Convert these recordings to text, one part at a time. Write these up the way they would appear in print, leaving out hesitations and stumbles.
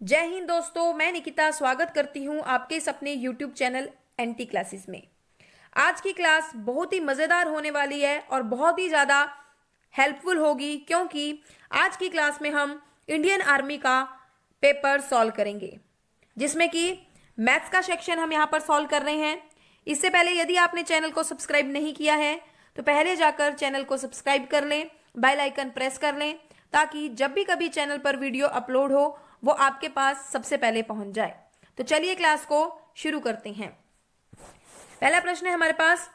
जय हिंद दोस्तों, मैं निकिता स्वागत करती हूं आपके इस अपने YouTube चैनल एनटी क्लासेस में। आज की क्लास बहुत ही मज़ेदार होने वाली है और बहुत ही ज़्यादा हेल्पफुल होगी, क्योंकि आज की क्लास में हम इंडियन आर्मी का पेपर सॉल्व करेंगे, जिसमें कि मैथ्स का सेक्शन हम यहाँ पर सॉल्व कर रहे हैं। इससे पहले यदि आपने चैनल को सब्सक्राइब नहीं किया है तो पहले जाकर चैनल को सब्सक्राइब कर लें, बेल आइकन प्रेस कर लें, ताकि जब भी कभी चैनल पर वीडियो अपलोड हो वो आपके पास सबसे पहले पहुंच जाए। तो चलिए क्लास को शुरू करते हैं। पहला प्रश्न है हमारे पास,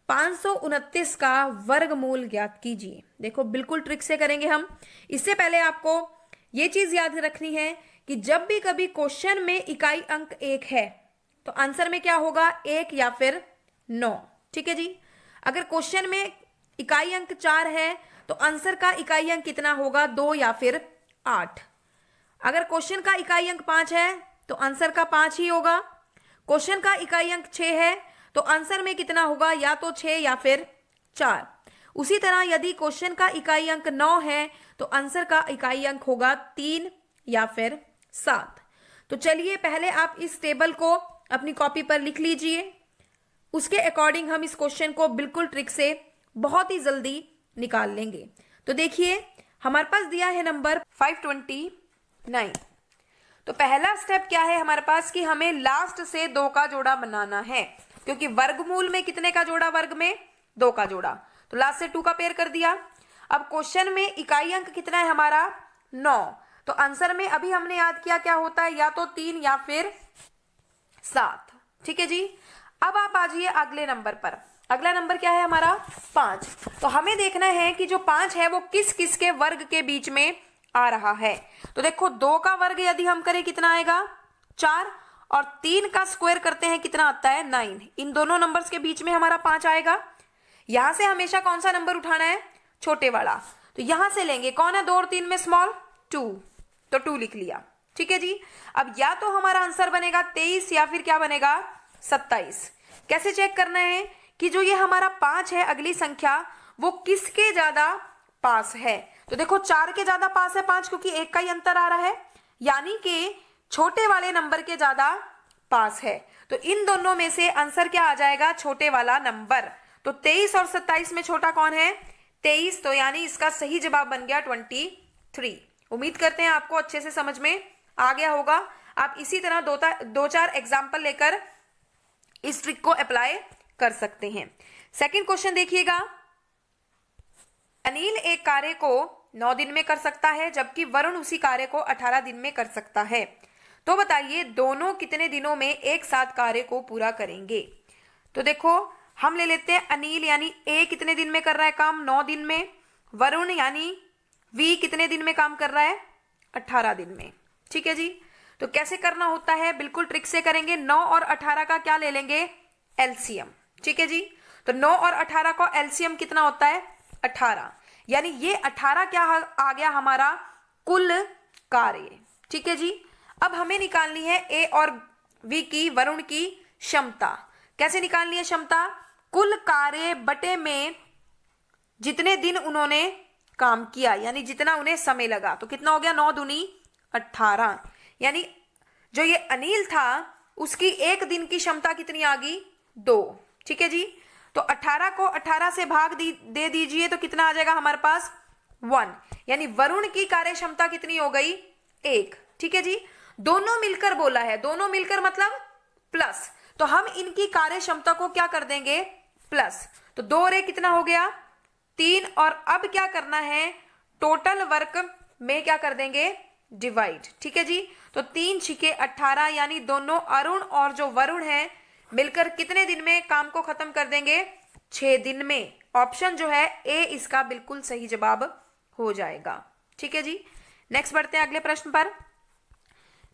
529 का वर्गमूल ज्ञात कीजिए। देखो, बिल्कुल ट्रिक से करेंगे हम। इससे पहले आपको ये चीज याद रखनी है कि जब भी कभी क्वेश्चन में इकाई अंक 1 है तो आंसर में क्या होगा, 1 या फिर 9। ठीक है जी। अगर क्वेश्चन में इकाई अंक 4 है तो आंसर का इकाई अंक कितना होगा, 2 या फिर 8। अगर क्वेश्चन का इकाई अंक 5 है तो आंसर का 5 ही होगा। क्वेश्चन का इकाई अंक 6 है तो आंसर में कितना होगा, या तो 6 या फिर 4। उसी तरह यदि क्वेश्चन का इकाई अंक 9 है तो आंसर का इकाई अंक होगा 3 या फिर 7। तो चलिए पहले आप इस टेबल को अपनी कॉपी पर लिख लीजिए। उसके अकॉर्डिंग हम इस क्वेश्चन को बिल्कुल ट्रिक से बहुत ही जल्दी निकाल लेंगे। तो देखिए, हमारे पास दिया है नंबर 529। तो पहला स्टेप क्या है हमारे पास कि हमें लास्ट से 2 का जोड़ा बनाना है, क्योंकि वर्गमूल में कितने का जोड़ा, वर्ग में 2 का जोड़ा। तो लास्ट से 2 का पेयर कर दिया। अब क्वेश्चन में इकाई अंक कितना है हमारा, 9। तो आंसर में अभी हमने याद किया क्या होता है, या तो 3 या फिर 7। ठीक है जी। अब आप आ जाइए अगले नंबर पर। अगला नंबर क्या है हमारा, 5। तो हमें देखना है कि जो 5 है वो किस किस के वर्ग के बीच में आ रहा है। तो देखो, 2 का वर्ग यदि हम करें कितना आएगा, 4, और 3 का स्क्वायर करते हैं कितना आता है, 9। इन दोनों नंबर्स के बीच में हमारा 5 आएगा। यहां से हमेशा कौन सा नंबर उठाना है, छोटे वाला। तो यहां से लेंगे, कौन है 2 और 3 में स्मॉल, 2। तो 2 लिख लिया। ठीक है जी। अब या तो हमारा आंसर बनेगा 23 या फिर क्या बनेगा, 27। कैसे चेक करना है कि जो ये हमारा 5 है, अगली संख्या, वो किसके ज्यादा पास है। तो देखो, 4 के ज्यादा पास है 5, क्योंकि 1 का ही अंतर आ रहा है, यानी कि छोटे वाले नंबर के ज्यादा पास है। तो इन दोनों में से आंसर क्या आ जाएगा, छोटे वाला नंबर। तो 23 और 27 में छोटा कौन है, 23। तो यानी इसका सही जवाब बन गया 23। उम्मीद करते हैं आपको अच्छे से समझ में आ गया होगा। आप इसी तरह 2-4 एग्जाम्पल लेकर इस ट्रिक को अप्लाई कर सकते हैं। सेकंड क्वेश्चन देखिएगा, अनिल एक कार्य को 9 दिन में कर सकता है, जबकि वरुण उसी कार्य को 18 दिन में कर सकता है। तो बताइए दोनों कितने दिनों में एक साथ कार्य को पूरा करेंगे। तो देखो, हम ले लेते हैं अनिल यानी ए कितने दिन में कर रहा है काम, 9 दिन में। वरुण यानी वी कितने दिन में काम कर रहा है, 18 दिन में। ठीक है जी। तो कैसे करना होता है, बिल्कुल ट्रिक से करेंगे। 9 और 18 का क्या ले लेंगे, एलसीएम। ठीक है जी। तो 9 और 18 का एलसीएम कितना होता है, 18। यानी ये 18 क्या आ गया हमारा, कुल कार्य। ठीक है जी। अब हमें निकालनी है ए और वी की, वरुण की क्षमता। कैसे निकालनी है क्षमता, कुल कार्य बटे में जितने दिन उन्होंने काम किया, यानी जितना उन्हें समय लगा। तो कितना हो गया, 9 दूनी 18। यानी जो ये अनिल था उसकी 1 दिन की क्षमता कितनी आ गई, 2। ठीक है जी। तो 18 को 18 से भाग दे दीजिए तो कितना आ जाएगा हमारे पास, 1। यानी वरुण की कार्य क्षमता कितनी हो गई, 1। ठीक है जी। दोनों मिलकर बोला है, दोनों मिलकर मतलब प्लस। तो हम इनकी कार्य क्षमता को क्या कर देंगे, प्लस। तो 2 रे कितना हो गया, 3। और अब क्या करना है, टोटल वर्क में क्या कर देंगे, डिवाइड। ठीक है जी। तो 3 छिके 18, यानी दोनों अरुण और जो वरुण है मिलकर कितने दिन में काम को खत्म कर देंगे, 6 दिन में। ऑप्शन जो है ए इसका बिल्कुल सही जवाब हो जाएगा। ठीक है जी। नेक्स्ट बढ़ते हैं अगले प्रश्न पर।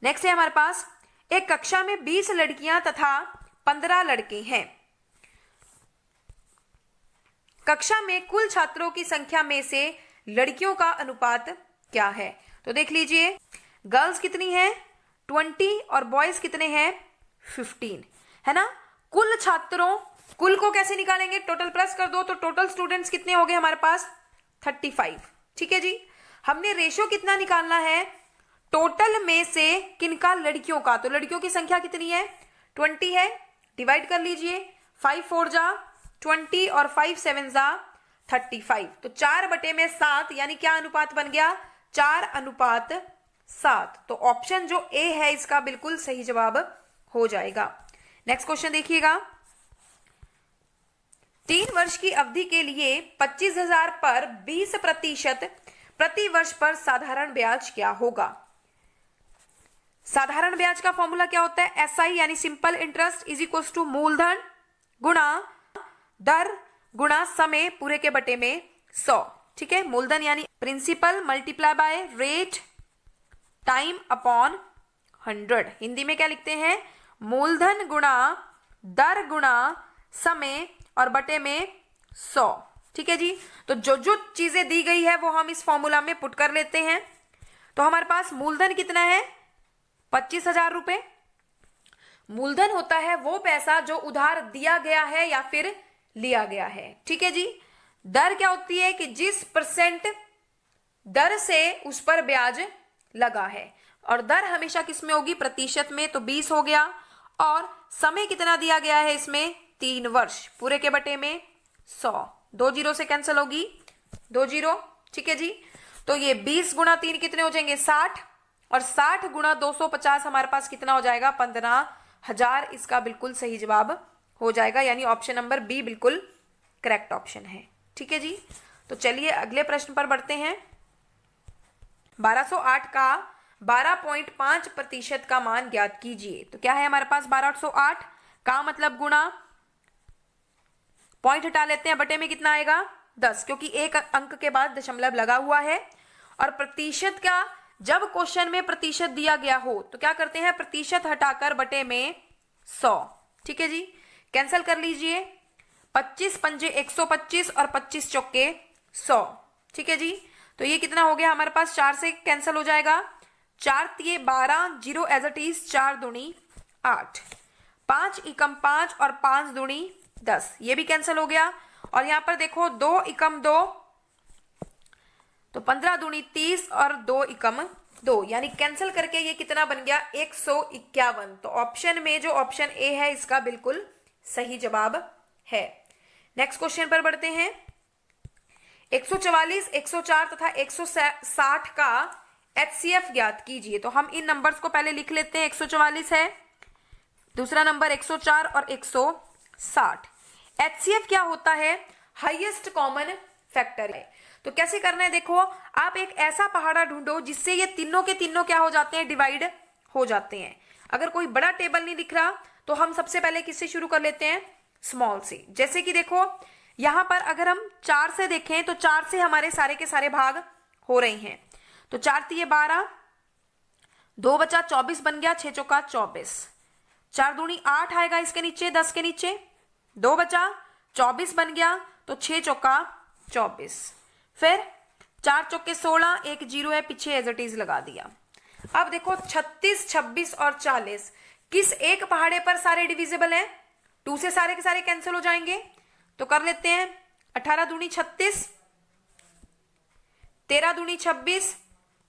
नेक्स्ट है हमारे पास, एक कक्षा में 20 लड़कियां तथा 15 लड़के हैं। कक्षा में कुल छात्रों की संख्या में से लड़कियों का अनुपात क्या है। तो देख लीजिए, गर्ल्स कितनी है, 20, और बॉयज कितने हैं, 15, है ना। कुल छात्रों, कुल को कैसे निकालेंगे, टोटल प्लस कर दो। तो टोटल स्टूडेंट्स कितने हो गए हमारे पास, 35। ठीक है जी। हमने रेशो कितना निकालना है, टोटल में से किनका, लड़कियों का। तो लड़कियों की संख्या कितनी है, 20 है। डिवाइड कर लीजिए, 5 4 जा 20 और 5 7 जा 35। तो 4/7 यानी क्या अनुपात बन गया, 4:7। तो ऑप्शन जो ए है इसका बिल्कुल सही जवाब हो जाएगा। नेक्स्ट क्वेश्चन देखिएगा। 3 वर्ष की अवधि के लिए 25,000 पर 20% प्रति वर्ष पर साधारण ब्याज क्या होगा। साधारण ब्याज का फॉर्मूला क्या होता है, एसआई यानी simple interest is equal to मूलधन गुणा दर गुणा समय पूरे के बटे में 100। ठीक है, मूलधन यानी principal multiply by rate time upon 100। Hindi में क्या लिखते हैं, मूलधन गुणा दर गुणा समय और बटे में 100। ठीक है जी। तो जो जो चीजें दी गई है वो हम इस फॉर्मूला में पुट कर लेते हैं। तो हमारे पास मूलधन कितना है, 25,000 रुपए। मूलधन होता है वो पैसा जो उधार दिया गया है या फिर लिया गया है। ठीक है जी। दर क्या होती है कि जिस % दर से उस पर ब्याज लगा है, और दर हमेशा किस में होगी, प्रतिशत में। तो 20 हो गया। और समय कितना दिया गया है इसमें, 3 वर्ष पूरे के बटे में 100। 2 जीरो से कैंसिल होगी, 2 जीरो। ठीक है जी। तो ये 20 गुणा 3 कितने हो जाएंगे, 60। और 60 गुणा 250 हमारे पास कितना हो जाएगा, 15,000। इसका बिल्कुल सही जवाब हो जाएगा, यानी ऑप्शन नंबर बी बिल्कुल करेक्ट ऑप्शन है। ठीक है जी। तो चलिए अगले प्रश्न पर बढ़ते हैं। 1208 का 12.5% का मान ज्ञात कीजिए। तो क्या है हमारे पास, 1208 का मतलब गुणा, पॉइंट हटा लेते हैं, बटे में कितना आएगा 10, क्योंकि एक अंक के बाद दशमलव लगा हुआ है। और प्रतिशत का, जब क्वेश्चन में प्रतिशत दिया गया हो तो क्या करते हैं, प्रतिशत हटाकर बटे में 100। ठीक है जी। कैंसिल कर लीजिए, 25 पंजे 125 और 25 चौके 100। ठीक है जी। तो ये कितना हो गया हमारे पास, 4 से कैंसिल हो जाएगा, 4 तिये 12, 0 एज इट इज, 4 दूनी 8, 5 एकम 5 और 5 दूनी 10, ये भी कैंसिल हो गया। और यहां पर देखो 2 एकम 2, तो 15 दूनी 30 और 2 एकम 2, यानी कैंसिल करके ये कितना बन गया, 151। तो ऑप्शन में जो ऑप्शन ए है इसका बिल्कुल सही जवाब है। नेक्स्ट क्वेश्चन पर बढ़ते हैं। 144, 104 तथा 160 का एचसीएफ ज्ञात कीजिए। तो हम इन नंबर्स को पहले लिख लेते हैं। 144 है, दूसरा नंबर 104 और 160। एचसीएफ क्या होता है, हाईएस्ट कॉमन फैक्टर है। तो कैसे करना है, देखो आप एक ऐसा पहाड़ा ढूंढो जिससे ये तीनों के तीनों क्या हो जाते हैं, डिवाइड हो जाते हैं। अगर कोई बड़ा टेबल नहीं दिख रहा तो हम सबसे पहले किससे शुरू कर लेते हैं, स्मॉल से। जैसे कि देखो यहां पर अगर हम 4 से देखें तो 4 से हमारे सारे के सारे भाग हो रहे हैं। तो 4 तिये 12, 2 बचा 24 बन गया, 6 चौका 24, 4 दूनी 8 आएगा इसके नीचे, 10 के नीचे, 2 बचा 24 बन गया, तो 6 चौका 24, फिर 4 चौके 16, 1 जीरो है पीछे एज इट इज लगा दिया। अब देखो 36, 26 और 40 किस एक पहाड़े पर सारे डिविजिबल हैं, 2 से सारे के सारे कैंसिल हो जाएंगे। तो कर लेते हैं, 18 दूनी 36, 13 दूनी 26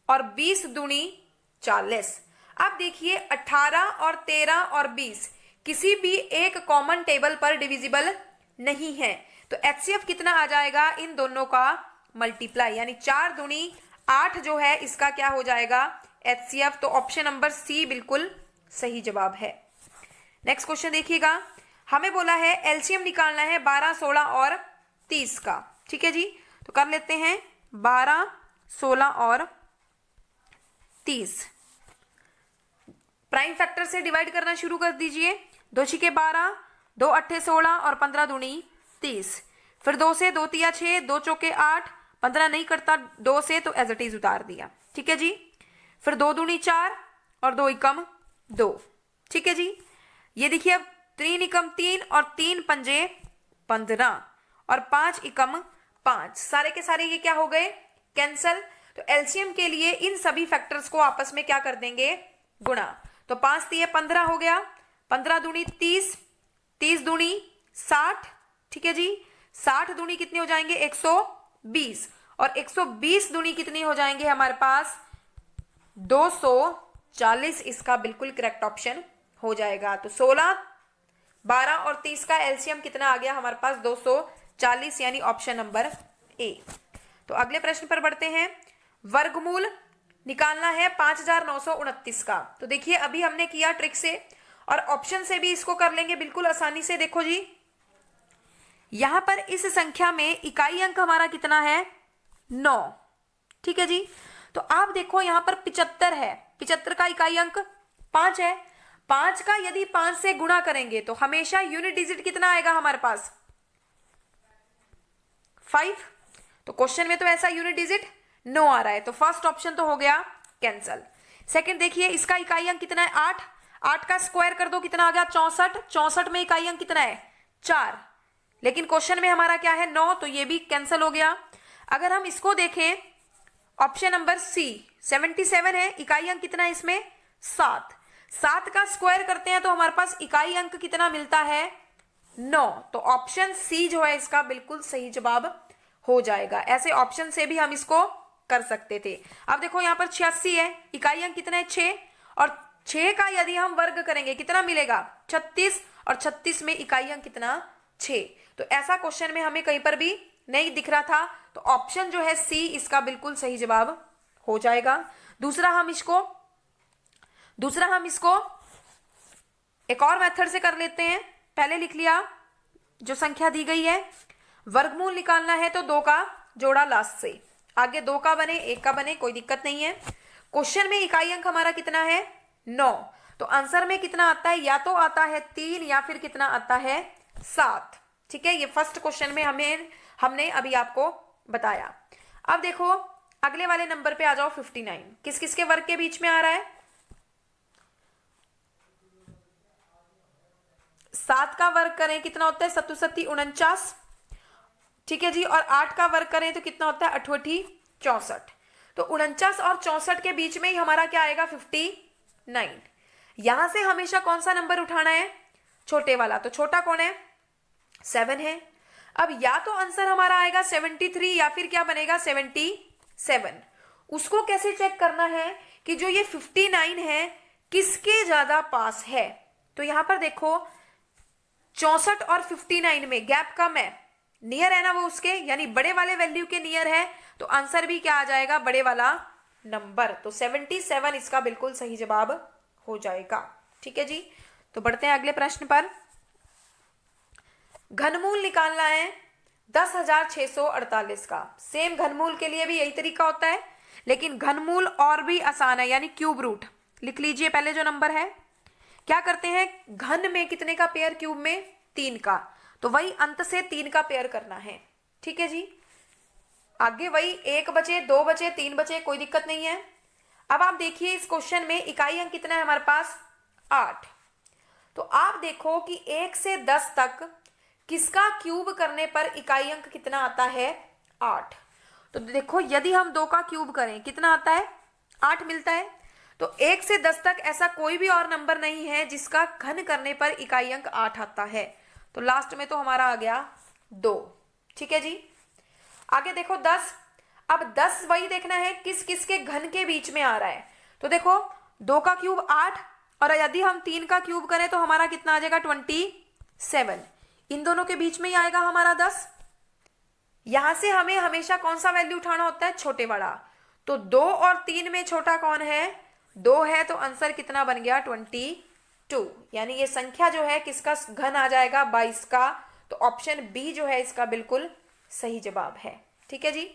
और 20 दूनी 40। अब देखिए 18 और 13 और 20 किसी भी एक कॉमन टेबल पर डिविजिबल नहीं है। तो एचसीएफ कितना आ जाएगा, इन दोनों का मल्टीप्लाई, यानी 4 दूनी 8 जो है इसका क्या हो जाएगा, एचसीएफ। तो ऑप्शन नंबर सी बिल्कुल सही जवाब है। नेक्स्ट क्वेश्चन देखिएगा। हमें बोला है एलसीएम निकालना है 12, 16 और 30 का। ठीक है जी। तो कर लेते हैं 12, 16 और 30। प्राइम फैक्टर से डिवाइड करना शुरू कर दीजिए। 2 छिके 12, 2 अट्ठे 16 और 15 दूनी 30। फिर 2 से 2 तिया 6, 2 चौके 8, 15 नहीं करता 2 से, तो एज इट इज उतार दिया। ठीक है जी। फिर 2 दूनी 4 और 2 एकम 2। ठीक है जी। ये देखिए अब 3 एकम 3 और 3 पंजे 15 और 5 एकम 5, सारे के सारे ये क्या हो गए, कैंसल। तो एलसीएम के लिए इन सभी फैक्टर्स को आपस में क्या कर देंगे, गुणा। तो 5 तिये 15 हो गया, 15 दूनी 30, 30 दूनी 60। ठीक है जी। 60 दूनी कितनी हो जाएंगे, 120, और 120 दूनी कितनी हो जाएंगे हमारे पास 240 इसका बिल्कुल करेक्ट ऑप्शन हो जाएगा। तो 16, 12 और 30 का एलसीएम कितना आ गया हमारे पास? 240, यानी ऑप्शन नंबर ए। तो अगले प्रश्न पर बढ़ते हैं। वर्गमूल निकालना है 5929 का। तो देखिए अभी हमने किया ट्रिक से और ऑप्शन से भी इसको कर लेंगे बिल्कुल आसानी से। देखो जी, यहां पर इस संख्या में इकाई अंक हमारा कितना है? 9। ठीक है जी। तो आप देखो यहां पर 75 है, 75 का इकाई अंक 5 है। 5 का यदि 5 से गुणा करेंगे तो हमेशा यूनिट डिजिट कितना आएगा हमारे पास? 5। तो क्वेश्चन में तो ऐसा यूनिट डिजिट 9 आ रहा है, तो फर्स्ट ऑप्शन तो हो गया कैंसल। सेकंड देखिए, इसका इकाई अंक कितना है? 8। 8 का स्क्वायर कर दो, कितना आ गया? 64। 64 में इकाई अंक कितना है? 4। लेकिन क्वेश्चन में हमारा क्या है? 9, तो ये भी कैंसिल हो गया। अगर हम इसको देखें, ऑप्शन नंबर सी 77 है, इकाई अंक कितना है इसमें? 7। 7 का स्क्वायर करते हैं तो हमारे पास इकाई अंक कितना मिलता है? 9। तो ऑप्शन सी जो है इसका बिल्कुल सही जवाब हो जाएगा। ऐसे ऑप्शन से भी हम इसको कर सकते थे। अब देखो यहां पर 86 है, इकाई अंक कितना है? 6, और 6 का यदि हम वर्ग करेंगे कितना मिलेगा? 36, और 36 में इकाई अंक कितना? 6। तो ऐसा क्वेश्चन में हमें कहीं पर भी नहीं दिख रहा था, तो ऑप्शन जो है सी इसका बिल्कुल सही जवाब हो जाएगा। दूसरा हम इसको एक और मेथड से कर लेते हैं। पहले लिख लिया जो संख्या दी गई है, वर्गमूल निकालना है तो 2 का जोड़ा लास्ट से, आगे 2 का बने 1 का बने कोई दिक्कत नहीं है। क्वेश्चन में इकाई अंक हमारा कितना है? 9। तो आंसर में कितना आता है? या तो आता है 3 या फिर कितना आता है? 7। ठीक है, ये फर्स्ट क्वेश्चन में हमने अभी आपको बताया। अब देखो अगले वाले नंबर पे आ जाओ। 59 किस किस के वर्ग के बीच में आ रहा है? 7 का वर्ग करें कितना होता है? 7 7 49। ठीक है जी। और 8 का वर्ग करें तो कितना होता है? 8 8 64। तो 49 और 64 के बीच में ही हमारा क्या आएगा? 59। यहां से हमेशा कौन सा नंबर उठाना है? छोटे वाला। तो छोटा कौन है? 7 है। अब या तो आंसर हमारा आएगा 73 या फिर क्या बनेगा? 77। उसको कैसे चेक करना है कि जो ये 59 है किसके ज्यादा पास है? तो यहां पर देखो 64 और 59 में गैप कम है, नियर है ना वो उसके, यानी बड़े वाले वैल्यू के नियर है, तो आंसर भी क्या आ जाएगा? बड़े वाला नंबर। तो 77 इसका बिल्कुल सही जवाब हो जाएगा। ठीक है जी। तो बढ़ते हैं अगले प्रश्न पर। घनमूल निकालना है 10,648 का। सेम घनमूल के लिए भी यही तरीका होता है, लेकिन घनमूल और भी आसान है, यानी क्यूब रूट। लिख लीजिए पहले जो नंबर है। क्या करते हैं? घन में कितने का पेयर? क्यूब में 3 का। तो वही अंत से 3 का पेयर करना है। ठीक है जी। आगे वही 1 बचे, 2 बचे, 3 बचे, कोई दिक्कत नहीं है। अब आप देखिए इस क्वेश्चन में इकाई अंक कितना है हमारे पास? 8। तो आप देखो कि 1 से 10 तक किसका क्यूब करने पर इकाई अंक कितना आता है? 8। तो देखो यदि हम 2 का क्यूब करें कितना आता है? 8 मिलता है। तो 1 से 10 तक ऐसा कोई भी और नंबर नहीं है जिसका घन करने पर इकाई अंक 8 आता है। तो लास्ट में तो हमारा आ गया 2। ठीक है जी। आगे देखो 10। अब 10 वही देखना है किस किस के घन के बीच में आ रहा है। तो देखो 2 का क्यूब 8, और यदि हम 3 का क्यूब करें तो हमारा कितना आ जाएगा? 27। इन दोनों के बीच में ही आएगा हमारा 10। यहां से हमें हमेशा कौन सा वैल्यू उठाना होता है? छोटे वाला। तो 2 और 3 में छोटा कौन है? 2 है। तो आंसर कितना बन गया? 22। यानी ये संख्या जो है किसका घन आ जाएगा? 22 का। तो ऑप्शन बी जो है इसका बिल्कुल सही जवाब है। ठीक है जी।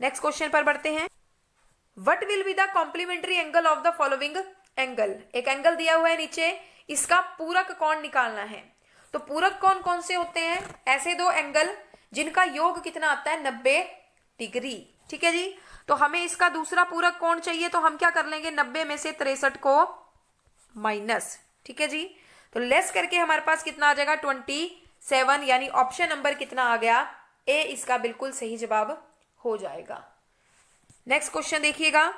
नेक्स्ट क्वेश्चन पर बढ़ते हैं। What will be the complementary angle of the following angle? एक एंगल दिया हुआ है नीचे, इसका पूरक कोण निकालना है। तो पूरक कोण कौन से होते हैं? ऐसे 2 एंगल जिनका योग कितना आता है? 90 डिग्री। ठीक है जी। तो हमें इसका दूसरा पूरक कोण चाहिए, तो हम क्या कर लेंगे? 90 में से 63 को माइनस। ठीक है जी। तो लेस करके हमारे पास कितना आ जाएगा? 27। यानी ऑप्शन नंबर कितना आ गया? ए इसका बिल्कुल सही जवाब हो जाएगा। नेक्स्ट क्वेश्चन देखिएगा।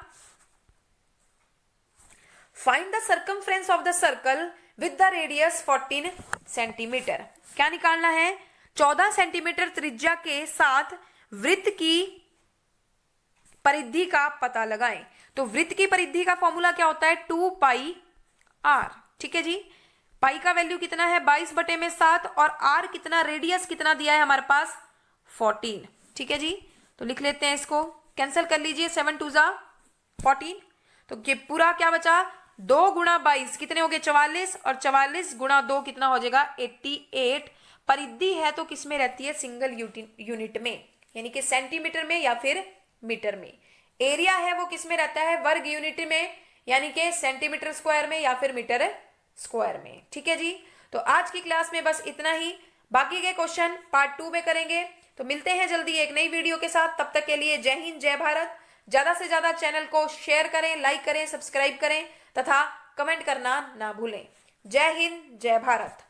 Find the circumference of the circle with the radius 14 centimetre. क्या निकालना है? 14 सेंटीमीटर त्रिज्या के साथ वृत्त की परिधि का पता लगाएं। तो वृत्त की परिधि का फॉर्मूला क्या होता है, 2πr। ठीक है जी, पाई का वैल्यू कितना है 22/7 और आर कितना, रेडियस कितना दिया है हमारे पास 14। ठीक है जी, तो लिख लेते हैं इसको, कैंसिल कर लीजिए, 7 2 जा 14। तो ये पूरा क्या बचा, 2 गुणा 22 कितने हो गए 44 और 44 गुणा 2 कितना हो जाएगा 88। परिधि है तो किस में रहती है, सिंगल यूनिट में, यानी कि सेंटीमीटर में या फिर मीटर में। एरिया है वो किस में रहता है, वर्ग यूनिट में, यानी कि सेंटीमीटर स्क्वायर में या फिर मीटर स्क्वायर में। ठीक है जी, तो आज की क्लास में बस इतना ही, बाकी के क्वेश्चन पार्ट 2 में करेंगे। तो मिलते हैं जल्दी एक नई वीडियो के साथ, तब तक के लिए जय हिंद जय भारत। ज्यादा से ज्यादा चैनल को शेयर करें, लाइक करें, सब्सक्राइब करें तथा कमेंट करना ना भूलें। जय हिंद जय भारत।